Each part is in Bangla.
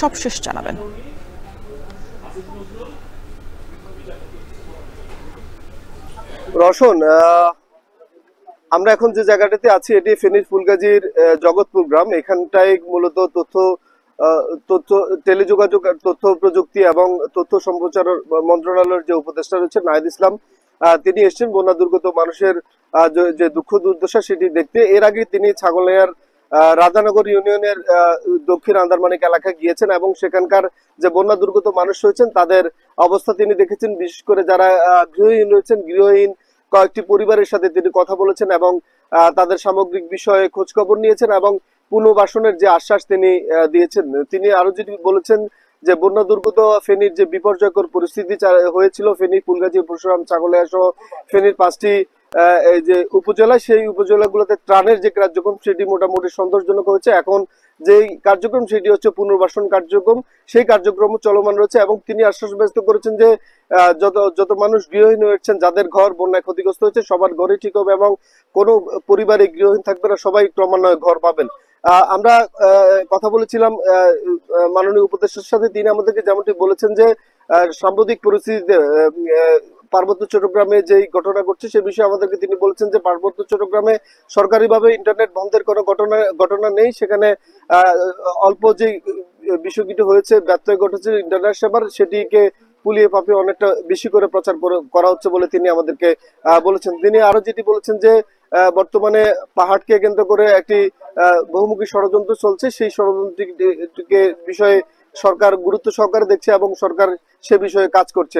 সবশেষ জানাবেন। রওশন, আমরা এখন যে জায়গাটাতে আছি এটি ফেনীর ফুলগাজীর জগৎপুর গ্রাম। এখানটায় মূলত তথ্য টেলিযোগাযোগ, তথ্য প্রযুক্তি এবং তথ্য সম্প্রচার মন্ত্রণালয়ের যে উপদেষ্টা রয়েছে নাহিদ ইসলাম, তিনি এসেছেন বন্যা দুর্গত মানুষের যে দুঃখ দুর্দশা সেটি দেখতে। এর আগে তিনি ছাগলনাইয়ার রাধানগর ইউনিয়নের দক্ষিণ আন্দারমানিক এলাকায় গিয়েছেন এবং সেখানকার যে বন্যা দুর্গত মানুষ রয়েছেন তাদের অবস্থা তিনি দেখেছেন। বিশেষ করে যারা গৃহহীন রয়েছেন, গৃহহীন কয়েকটি পরিবারের সাথে তিনি কথা বলেছেন এবং তাদের সামগ্রিক বিষয়ে খোঁজখবর নিয়েছেন এবং পুনর্বাসনের যে আশ্বাস তিনি দিয়েছেন। তিনি আরো যেটি বলেছেন যে বন্যা দুর্গত ফেনীর যে বিপর্যয়কর পরিস্থিতি হয়েছিল, ফেনী, ফুলগাজী, পরশুরাম, ছাগলনাইয়া সহ ফেনীর 5টি যে উপজেলা, সেই উপজেলাগুলোতে ত্রাণের যে কার্যক্রম সেটি মোটামুটি সন্তোষজনক হয়েছে। এখন যে কার্যক্রম সেটি হচ্ছে পুনর্বাসন কার্যক্রম, সেই কার্যক্রম চলমান রয়েছে এবং তিনি আশ্বাস ব্যক্ত করেছেন যে যত মানুষ গৃহহীন হয়েছেন, যাদের ঘর বন্যায় ক্ষতিগ্রস্ত হয়েছে, সবার ঘরে ঠিক হবে এবং কোনো পরিবারে গৃহহীন থাকবে না, সবাই ক্রমান্বয়ে ঘর পাবেন। আমরা কথা বলেছিলাম মাননীয় উপদেষ্টার সাথে। তিনি আমাদেরকে যেমনটি বলেছেন যে সাম্প্রতিক পরিস্থিতিতে পার্বত্য চট্টগ্রামে যেই ঘটনা ঘটছে সে বিষয়ে আমাদেরকে তিনি বলেছেন যে পার্বত্য চট্টগ্রামে সরকারিভাবে ইন্টারনেট বন্ধের কোনো ঘটনা নেই। সেখানে অল্প যে বিষয়টি হয়েছে, ব্যত্যয় ঘটেছে ইন্টারনেট সেবার, সেটিকে পুলিয়ে পাপিয়ে অনেকটা বেশি করে প্রচার করা হচ্ছে বলে তিনি আমাদেরকে বলেছেন। তিনি আরো যেটি বলেছেন যে বর্তমানে পাহাড়কে কেন্দ্র করে একটি বহুমুখী ষড়যন্ত্র চলছে, সেই ষড়যন্ত্রটিকে বিষয়ে সরকার গুরুত্ব সহকারে দেখছে এবং সরকার সে বিষয়ে কাজ করছে।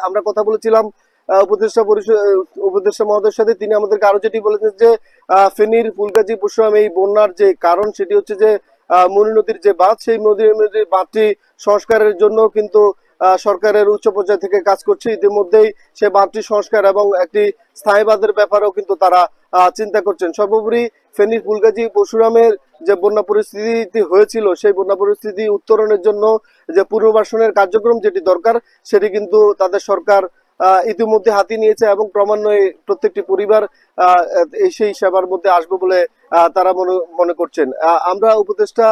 আমরা কথা বলেছিলাম উপদেষ্টা মহোদয়ের সাথে। তিনি আমাদেরকে আরো যেটি বলেছেন যে ফেনীর, ফুলগাজী, পরশুরাম এই বন্যার যে কারণ সেটি হচ্ছে যে মনি নদীর যে বাঁধ, সেই নদীর বাঁধটি সংস্কারের জন্য কিন্তু সরকারের উচ্চ পর্যায় থেকে কাজ করছে। ইতিমধ্যেই সে বাঁধটি সংস্কার এবং একটি স্থায়ী বাঁধের ব্যাপারেও কিন্তু তারা চিন্তা করছেন। সর্বোপরি ফেনীর, ফুলগাজী, পরশুরামের যে বন্যা পরিস্থিতি হয়েছিল সেই বন্যা পরিস্থিতি উত্তরণের জন্য যে পুনর্বাসনের কার্যক্রম যেটি দরকার সেটি কিন্তু তাদের সরকার ইতিমধ্যে হাতিয়ে নিয়েছে এবং ক্রমান্বয়ে প্রত্যেকটি পরিবার সেই সেবার মধ্যে আসবে বলে তারা মনে করছেন। আমরা উপদেষ্টা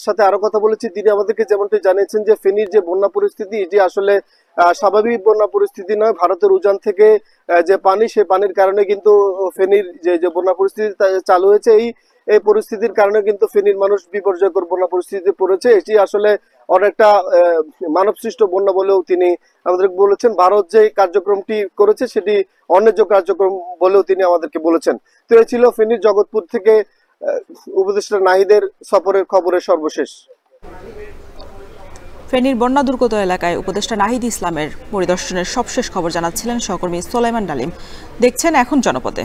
সাথে আরো কথা বলেছি। তিনি আমাদেরকে যেমনটি জানিয়েছেন যে ফেনীর যে বন্যা পরিস্থিতি এটি আসলে স্বাভাবিক বন্যা পরিস্থিতি নয়। ভারতের উজান থেকে যে পানি, সেই পানির কারণে কিন্তু ফেনীর যে বন্যা পরিস্থিতি চালু হয়েছে, এই পরিস্থিতির কারণে কিন্তু ফেনীর মানুষ বিপর্যয়কর বন্যা পরিস্থিতিতে পড়েছে। এটি আসলে অনেকটা মানব সৃষ্ট বন্যা বলেও তিনি আমাদেরকে বলেছেন। ভারত যে কার্যক্রমটি করেছে সেটি অন্যায্য কার্যক্রম বলেও তিনি আমাদেরকে বলেছেন। তো এই ছিল ফেনীর জগৎপুর থেকে উপদেষ্টা নাহিদের সফরের খবরের সর্বশেষ। ফেনীর বন্যা দুর্গত এলাকায় উপদেষ্টা নাহিদ ইসলামের পরিদর্শনের সবশেষ খবর জানাচ্ছিলেন সহকর্মী সোলাইমান ডালিম। দেখছেন এখন জনপদে।